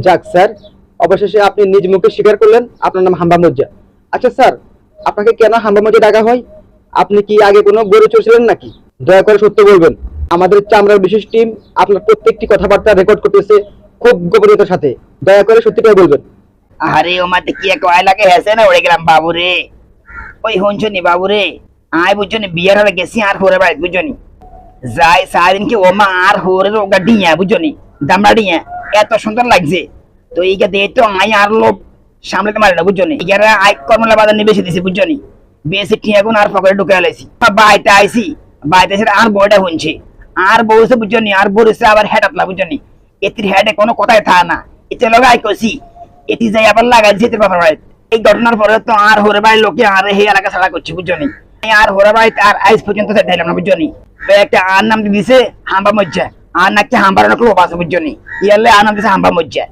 যাক স্যার, অবশেষে আপনি নিজ মুখে স্বীকার করলেন আপনার নাম হাম্বা মজ্জা। আচ্ছা স্যার, আপনাকে কেন হাম্বা মজ্জা ডাকা হয়? আপনি কি আগে কোনো গরু চড়ছিলেন নাকি? দয়া করে সত্য বলবেন। আমাদের চামড়ার বিশেষ টিম আপনার প্রত্যেকটি কথাবার্তা রেকর্ড করতেছে খুব গোপনীয়তার সাথে। দয়া করে সত্যিটাই বলবেন। আরে ও মাতে কি এক লাগে হেসে না উড়ে গেলাম বাবুরে। ওই হঞ্চনি বাবুরে, আয় বুঝছনি বিয়ার হলে গেছি আর হোরে বাড়ি বুঝছনি। যাই সারাদিন কি ওমা আর হোরে ওগা ডিয়া বুঝছনি, দামড়া ডিয়া এত সুন্দর লাগছে। তো এইটা দিয়ে তো আই আর লোভ সামলাতে পারে না বুঝছনি। এগারে আই কর্মলা বাজার নিয়ে বেশি দিছি বুঝছনি। বেশি টিয়া গুণ আর পকেটে ঢুকে আলাইছি। বাইতে আইছি, বাইতে এসে আর বউটা শুনছি। আর বউছে বুঝছনি, আর বউছে আবার হেডাতলা বুঝছনি। এতির হেডে কোনো কথাই থা না। এতে লগে আই কইছি এটি যাই আবার লাগাই যেতে পারবে। এই ঘটনার পরে তো আর হোরে বাড়ির লোকে আর এই এলাকা ছাড়া করছে বুঝছনি। আর হোরে বাড়িতে আর আইস পর্যন্ত দিলাম না বুঝছনি। একটা আর নাম দিছে হাম্বা মজ্জা, আর নাকি হাম্বার অনেক লোভ আছে বুঝছনি। ইয়ারলে আর নাম দিছে হাম্বা মজ্জা।